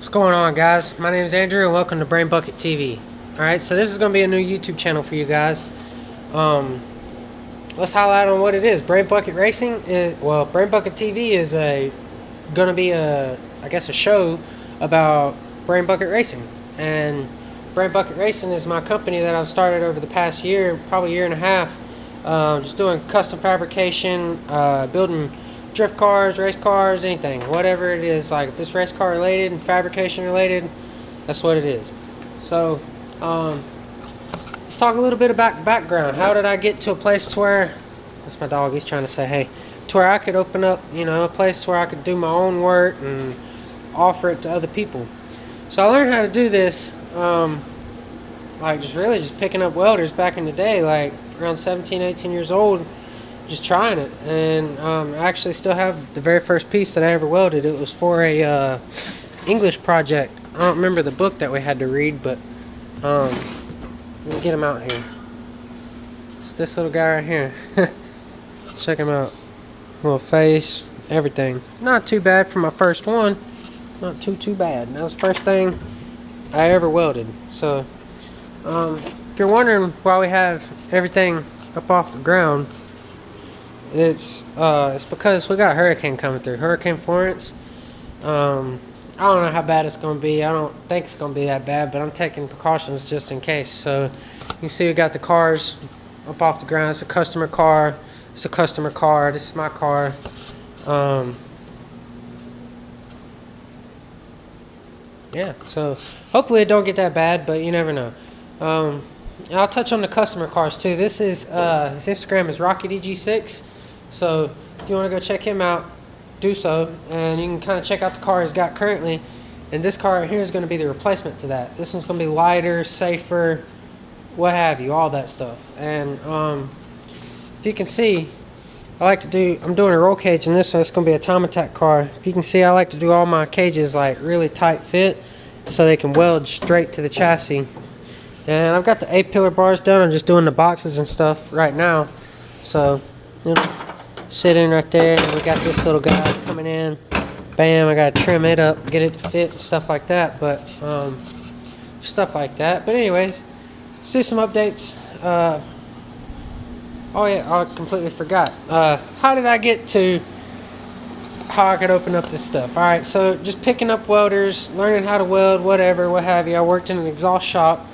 What's going on, guys? My name is Andrew and welcome to Brain Bucket TV. Alright, so this is going to be a new YouTube channel for you guys. Let's highlight on what it is. Brain Bucket Racing is, well, Brain Bucket TV is going to be I guess a show about Brain Bucket Racing. And Brain Bucket Racing is my company that I've started over the past year, probably year and a half. Just doing custom fabrication, building drift cars, race cars, anything, whatever it is. Like if it's race car related and fabrication related, that's what it is. So let's talk a little bit about background. How did I get to a place to where, that's my dog, he's trying to say hey, to where I could open up, you know, a place to where I could do my own work and offer it to other people. So I learned how to do this like just picking up welders back in the day, like around 17, 18 years old, just trying it. And I actually still have the very first piece that I ever welded. It was for a English project. I don't remember the book that we had to read, but let me get him out here. It's this little guy right here. Check him out. Little face, everything. Not too bad for my first one. Not too bad. That was the first thing I ever welded. So if you're wondering why we have everything up off the ground, it's because we got a hurricane coming through, Hurricane Florence. I don't know how bad it's going to be. I don't think it's going to be that bad, but I'm taking precautions just in case. So you can see we got the cars up off the ground. It's a customer car. It's a customer car. This is my car. Yeah, so hopefully it don't get that bad, but you never know. And I'll touch on the customer cars too. This is his Instagram is RockyDG6. So if you want to go check him out, do so, and you can kind of check out the car he's got currently. And this car right here is going to be the replacement to that. This one's going to be lighter, safer, what have you, all that stuff. And if you can see, I'm doing a roll cage in this one. It's going to be a time attack car. If you can see, I like to do all my cages like really tight fit so they can weld straight to the chassis. And I've got the A-pillar bars done. I'm just doing the boxes and stuff right now. So, you know, sit in right there, and we got this little guy coming in. bam, I gotta trim it up, get it to fit and stuff like that. But stuff like that. But anyways, let's do some updates. Oh yeah, I completely forgot. How did I get to how I could open up this stuff? Alright, so just picking up welders, learning how to weld, whatever, what have you. I worked in an exhaust shop,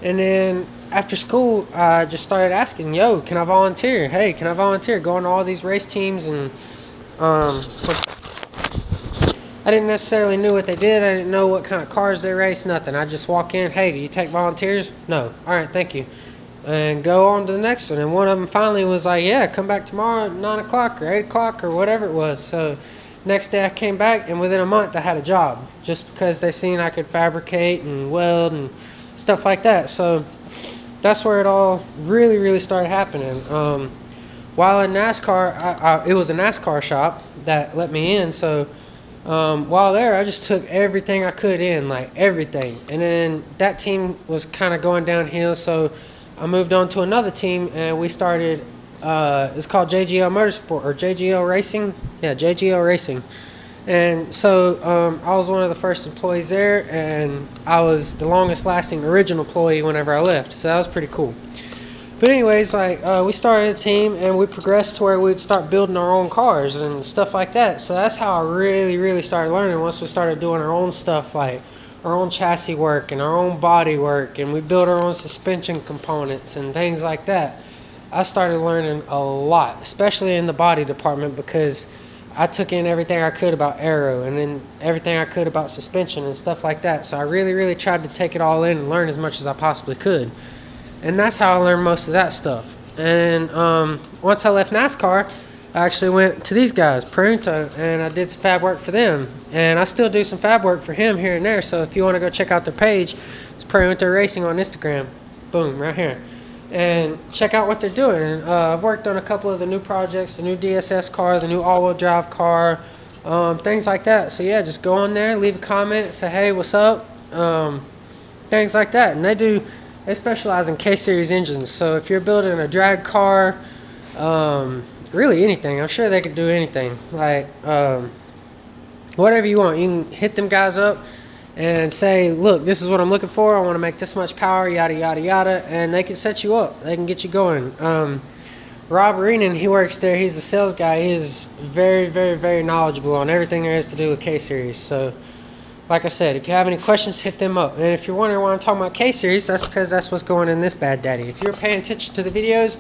and then after school I just started asking, yo, can I volunteer? Hey, can I volunteer? Going to all these race teams, and I didn't necessarily know what they did. I didn't know what kind of cars they raced, nothing. I just walk in, hey, do you take volunteers? No. Alright, thank you. And go on to the next one. And one of them finally was like, yeah, come back tomorrow at 9 o'clock or 8 o'clock or whatever it was. So next day I came back, and within a month I had a job, just because they seen I could fabricate and weld and stuff like that. So that's where it all really started happening. While in NASCAR, it was a NASCAR shop that let me in. So while there, I just took everything I could in, like everything. And then that team was kind of going downhill, so I moved on to another team, and we started, it's called JGL Motorsport, or JGL Racing. Yeah, JGL Racing. And so I was one of the first employees there, and I was the longest lasting original employee whenever I left, so that was pretty cool. But anyways, like we started a team, and we progressed to where we'd start building our own cars and stuff like that. So that's how I really started learning. Once we started doing our own stuff, like our own chassis work and our own body work, and we built our own suspension components and things like that, I started learning a lot, especially in the body department, because I took in everything I could about aero, and then everything I could about suspension and stuff like that. So I really tried to take it all in and learn as much as I possibly could. And that's how I learned most of that stuff. And once I left NASCAR, I actually went to these guys, Pronto, and I did some fab work for them. And I still do some fab work for him here and there. So if you want to go check out their page, it's Pronto Racing on Instagram. Boom, right here. And check out what they're doing. And I've worked on a couple of the new projects, the new DSS car, the new all-wheel drive car, things like that. So yeah, just go on there, leave a comment, say, hey, what's up? Things like that. And they specialize in K-Series engines. So if you're building a drag car, really anything, I'm sure they could do anything. Like whatever you want, you can hit them guys up and say, look, this is what I'm looking for, I want to make this much power, yada yada, and they can set you up, they can get you going. Rob Reenan, he works there, he's the sales guy. He is very knowledgeable on everything there is to do with K-Series. So like I said, if you have any questions, hit them up. And if you're wondering why I'm talking about K-Series, that's because that's what's going in this bad daddy. If you're paying attention to the videos,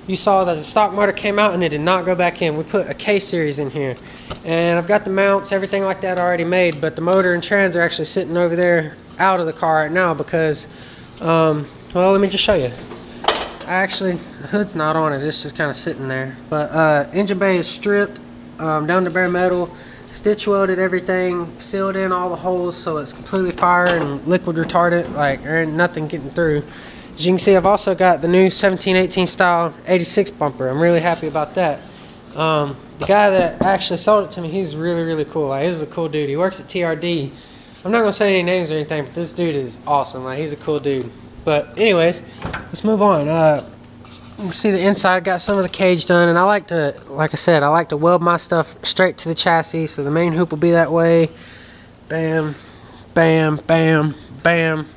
you saw that the stock motor came out and it did not go back in. We put a K-Series in here. And I've got the mounts, everything like that already made, but the motor and trans are actually sitting over there out of the car right now because, well, let me just show you. The hood's not on it, it's just kind of sitting there. But engine bay is stripped down to bare metal, stitch welded everything, sealed in all the holes so it's completely fire and liquid retardant, like there ain't nothing getting through. As you can see, I've also got the new 1718 style 86 bumper. I'm really happy about that. The guy that actually sold it to me, he's really cool. Like, he's a cool dude. He works at TRD. I'm not gonna say any names or anything, but this dude is awesome. Like, he's a cool dude. But anyways, let's move on. You can see the inside, got some of the cage done, and I like to, like I said, I like to weld my stuff straight to the chassis, so the main hoop will be that way. Bam, bam, bam, bam.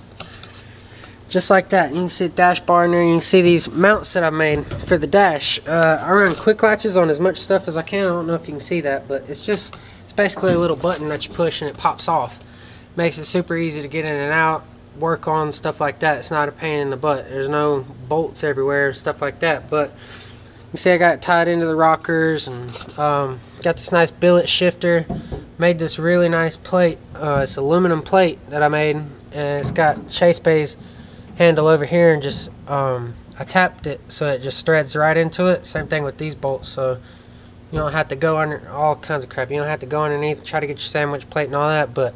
Just like that. You can see the dash bar in there. You can see these mounts that I've made for the dash. I run quick latches on as much stuff as I can. I don't know if you can see that, but it's basically a little button that you push and it pops off. Makes it super easy to get in and out, work on, stuff like that. It's not a pain in the butt. There's no bolts everywhere and stuff like that. But you can see I got it tied into the rockers, and got this nice billet shifter. Made this really nice plate. It's aluminum plate that I made, and it's got Chase Bay's handle over here, and just I tapped it so it just threads right into it. Same thing with these bolts, so you don't have to go under all kinds of crap. You don't have to go underneath, try to get your sandwich plate and all that. But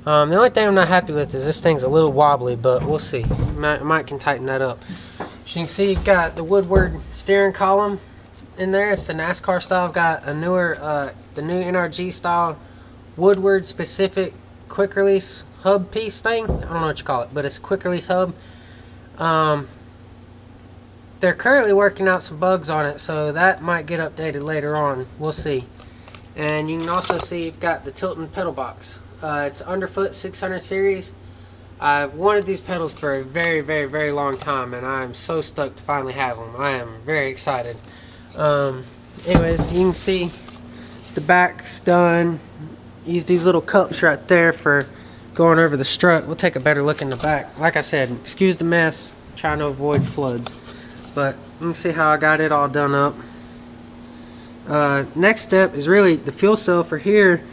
the only thing I'm not happy with is this thing's a little wobbly, but we'll see. Might can tighten that up. As you can see, you got the Woodward steering column in there. It's the NASCAR style. I've got a newer the new NRG style Woodward specific quick release hub piece thing. I don't know what you call it, but it's a quick release hub. They're currently working out some bugs on it, so that might get updated later on. We'll see. And you can also see you've got the tilting pedal box. It's underfoot 600 series. I've wanted these pedals for a very long time, and I'm so stoked to finally have them. I am very excited. Anyways, you can see the back's done. Use these little cups right there for going over the strut. We'll take a better look in the back. Like I said, excuse the mess, trying to avoid floods. But you can see how I got it all done up. Next step is really the fuel cell for here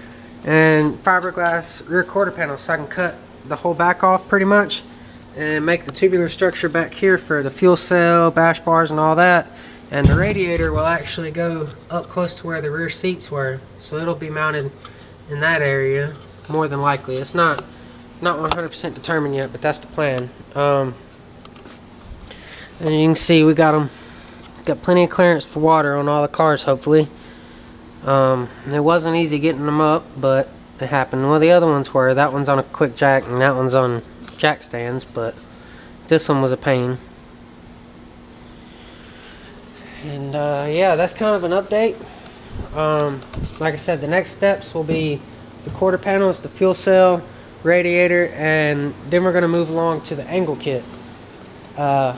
and fiberglass rear quarter panel, so I can cut the whole back off pretty much and make the tubular structure back here for the fuel cell, bash bars and all that. And the radiator will actually go up close to where the rear seats were, so it'll be mounted in that area more than likely. It's not 100% determined yet, but that's the plan. And you can see we got plenty of clearance for water on all the cars, hopefully. It wasn't easy getting them up, but it happened. Well, the other ones were. That one's on a quick jack and that one's on jack stands, but this one was a pain. And yeah, that's kind of an update. Like I said, the next steps will be the quarter panels, the fuel cell, radiator, and then we're going to move along to the angle kit. I'm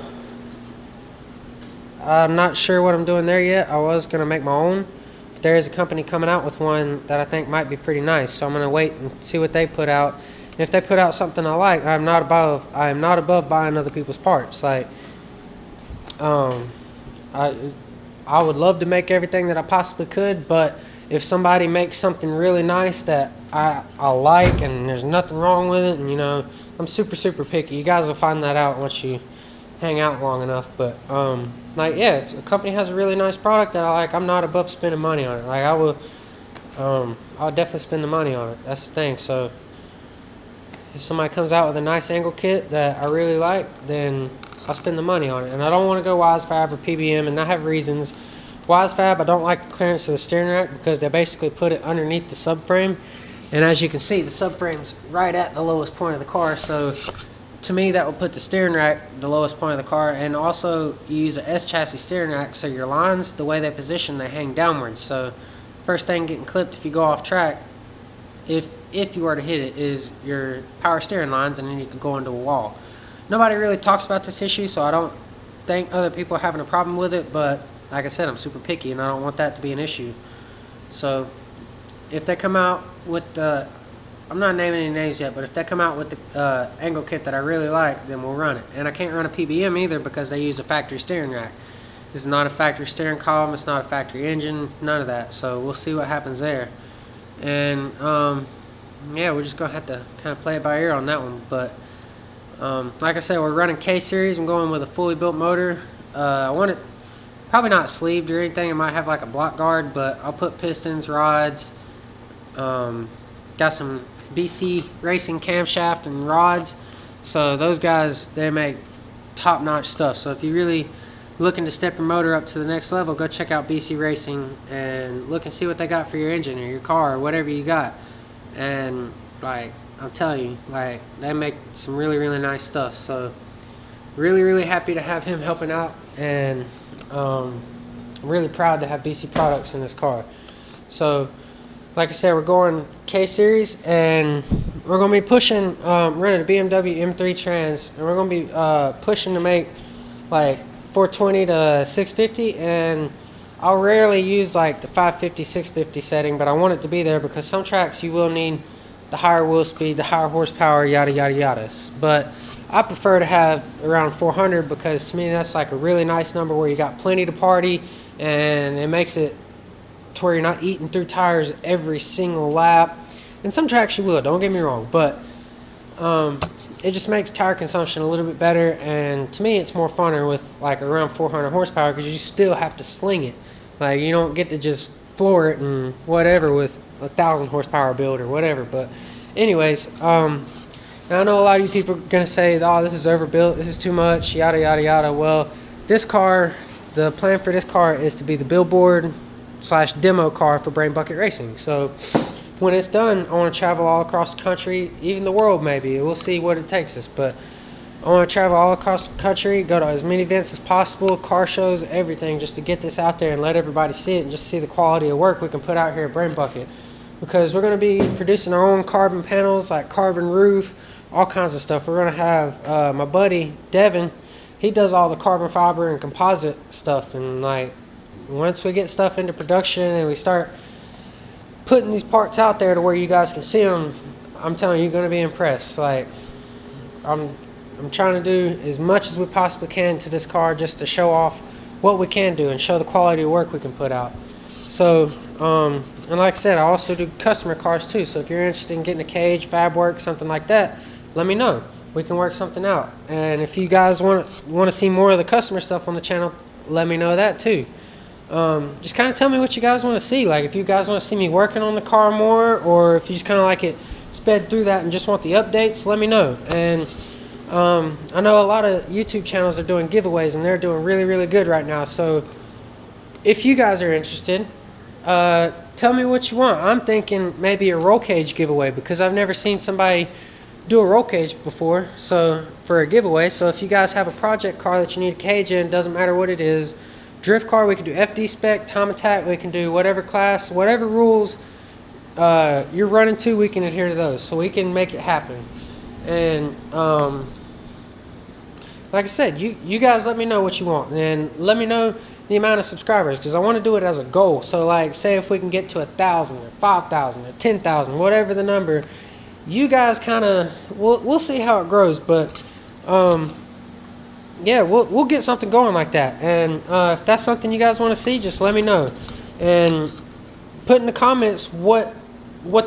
not sure what I'm doing there yet. I was going to make my own, but there is a company coming out with one that I think might be pretty nice, so I'm going to wait and see what they put out. And if they put out something I like, I am not above buying other people's parts. Like, I would love to make everything that I possibly could, but if somebody makes something really nice that I like and there's nothing wrong with it, and you know, I'm super picky. You guys will find that out once you hang out long enough. But like, yeah, if a company has a really nice product that I like, I'm not above spending money on it. Like, I'll definitely spend the money on it. That's the thing. So if somebody comes out with a nice angle kit that I really like, then I'll spend the money on it. And I don't want to go Wisefab or PBM, and I have reasons. Wisefab, I don't like the clearance of the steering rack because they basically put it underneath the subframe, and as you can see, the subframe's right at the lowest point of the car, so to me that will put the steering rack the lowest point of the car. And also you use a S chassis steering rack, so your lines, the way they position, they hang downwards, so first thing getting clipped if you go off track, if you were to hit it, is your power steering lines, and then you could go into a wall. Nobody really talks about this issue, so I don't think other people are having a problem with it, but like I said, I'm super picky and I don't want that to be an issue. So if they come out with the, I'm not naming any names yet, but if they come out with the angle kit that I really like, then we'll run it. And I can't run a PBM either because they use a factory steering rack. This is not a factory steering column, it's not a factory engine, none of that. So we'll see what happens there. And yeah, we're just gonna have to kind of play it by ear on that one. But like I said, we're running K-Series. I'm going with a fully built motor. I want it probably not sleeved or anything. It might have like a block guard, but I'll put pistons, rods, got some BC Racing camshaft and rods. So those guys, they make top-notch stuff. So if you're really looking to step your motor up to the next level, go check out BC Racing and look and see what they got for your engine or your car or whatever you got. And like, I'm telling you, like, they make some really nice stuff. So really happy to have him helping out, and I'm really proud to have BC products in this car. So like I said, we're going K-Series, and we're going to be pushing, running a BMW M3 Trans, and we're going to be pushing to make like 420 to 650, and I'll rarely use like the 550, 650 setting, but I want it to be there because some tracks you will need the higher wheel speed, the higher horsepower, yada yada. But I prefer to have around 400 because to me that's like a really nice number where you got plenty to party, and it makes it to where you're not eating through tires every single lap. And some tracks you will, don't get me wrong, but it just makes tire consumption a little bit better, and to me it's more funner with like around 400 horsepower because you still have to sling it. Like, you don't get to just floor it and whatever with 1,000 horsepower build or whatever. But anyways, I know a lot of you people are gonna say, oh, this is overbuilt, this is too much, yada yada. Well, this car, the plan for this car is to be the billboard / demo car for Brain Bucket Racing. So when it's done, I want to travel all across the country, even the world maybe. We'll see what it takes us. But I want to travel all across the country, go to as many events as possible, car shows, everything, just to get this out there and let everybody see it and just see the quality of work we can put out here at Brain Bucket. Because we're going to be producing our own carbon panels, like carbon roof, all kinds of stuff. We're going to have my buddy Devin. He does all the carbon fiber and composite stuff, and like once we get stuff into production and we start putting these parts out there to where you guys can see them, I'm telling you, you're going to be impressed. Like I'm trying to do as much as we possibly can to this car just to show off what we can do and show the quality of work we can put out. So and like I said, I also do customer cars too, so if you're interested in getting a cage, fab work, something like that, let me know. We can work something out. And if you guys want to see more of the customer stuff on the channel, let me know that too. Just kind of tell me what you guys want to see. Like if you guys want to see me working on the car more, or if you just kind of like it sped through that and just want the updates, let me know. And I know a lot of YouTube channels are doing giveaways, and they're doing really, really good right now. So if you guys are interested, tell me what you want. I'm thinking maybe a roll cage giveaway, because I've never seen somebody do a roll cage before, so for a giveaway. So if you guys have a project car that you need a cage in, doesn't matter what it is, drift car, we can do FD spec, time attack, we can do whatever class, whatever rules you're running to, we can adhere to those, so we can make it happen. And like I said, you guys let me know what you want, and let me know the amount of subscribers, because I want to do it as a goal. So like, say if we can get to 1,000 or 5,000 or 10,000, whatever the number, you guys kind of, we'll see how it grows, but yeah, we'll get something going like that. And if that's something you guys want to see, just let me know, and put in the comments what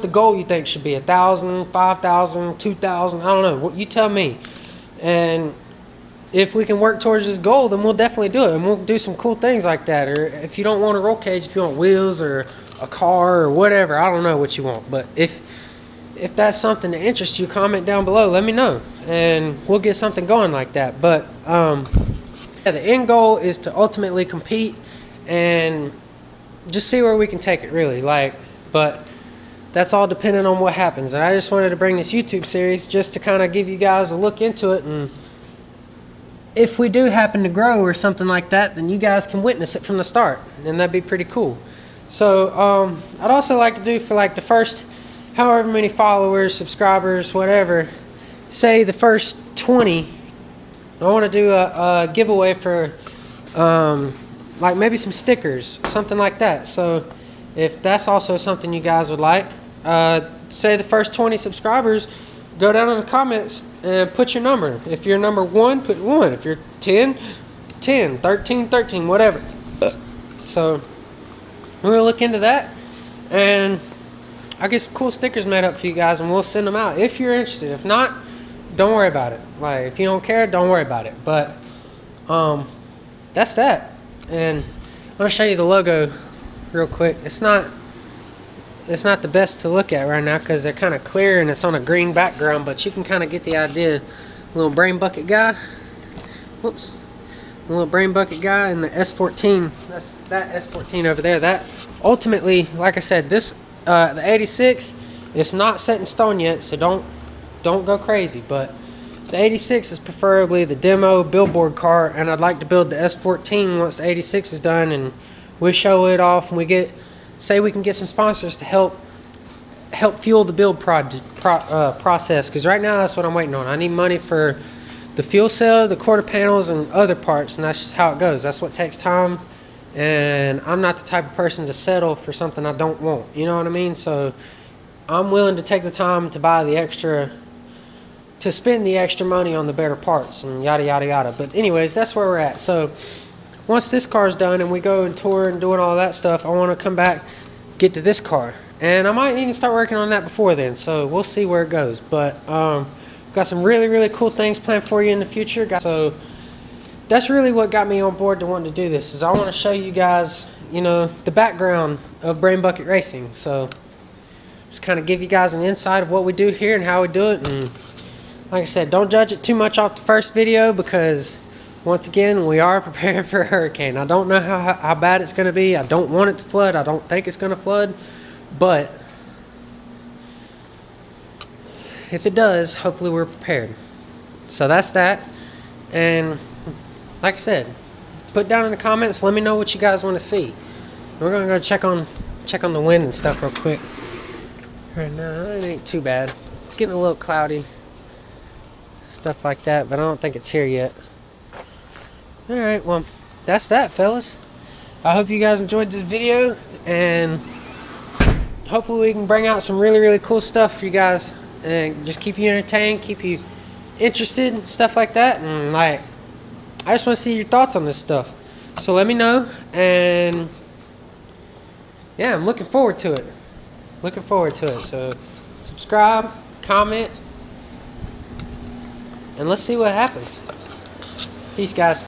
the goal you think should be. 1,000, 5,000, 2,000, I don't know, what you tell me. And if we can work towards this goal, then we'll definitely do it, and we'll do some cool things like that. Or if you don't want a roll cage, if you want wheels or a car or whatever, I don't know what you want, but if that's something that interests you, comment down below, let me know, and we'll get something going like that. But yeah, the end goal is to ultimately compete and just see where we can take it, really. Like, but that's all dependent on what happens. And I just wanted to bring this YouTube series just to kind of give you guys a look into it, and if we do happen to grow or something like that, then you guys can witness it from the start, and that'd be pretty cool. So I'd also like to do, for like the first however many followers, subscribers, whatever, say the first 20, I want to do a giveaway for like maybe some stickers, something like that. So if that's also something you guys would like, say the first 20 subscribers, go down in the comments and put your number. If you're number 1, put 1. If you're 10, 10, 13, 13, whatever. So we're gonna look into that, and I'll get some cool stickers made up for you guys, and we'll send them out if you're interested. If not, don't worry about it. Like, if you don't care, don't worry about it. But that's that. And I'm gonna show you the logo real quick. It's not the best to look at right now because they're kind of clear and it's on a green background, but you can kind of get the idea. Little brain bucket guy. Whoops. A little brain bucket guy and the S14. That's that S14 over there. That ultimately, like I said, this the 86, it's not set in stone yet, so don't go crazy. But the 86 is preferably the demo billboard car, and I'd like to build the S14 once the 86 is done, and we show it off, and we get, say we can get some sponsors to help fuel the build process, because right now that's what I'm waiting on. I need money for the fuel cell, the quarter panels, and other parts, and that's just how it goes. That's what takes time, and I'm not the type of person to settle for something I don't want, you know what I mean? So I'm willing to take the time to buy the extra, to spend the extra money on the better parts, and yada yada yada. But anyways, that's where we're at. So once this car's done and we go and tour and doing all that stuff, I want to come back, get to this car, and I might even start working on that before then, so we'll see where it goes. But got some really cool things planned for you in the future, guys. So that's really what got me on board to wanting to do this, is I want to show you guys, you know, the background of Brain Bucket Racing. So just kind of give you guys an insight of what we do here and how we do it. And like I said, don't judge it too much off the first video, because once again, we are preparing for a hurricane. I don't know how bad it's going to be. I don't want it to flood. I don't think it's going to flood, but if it does, hopefully we're prepared. So that's that. And like I said, put down in the comments, let me know what you guys want to see. We're gonna go check on the wind and stuff real quick. Right now, it ain't too bad. It's getting a little cloudy, stuff like that, but I don't think it's here yet. Alright, well, that's that, fellas. I hope you guys enjoyed this video, and hopefully we can bring out some really, really cool stuff for you guys, and just keep you entertained, keep you interested, stuff like that. And like, I just want to see your thoughts on this stuff. So let me know, and yeah, I'm looking forward to it. So subscribe, comment, and let's see what happens. Peace, guys.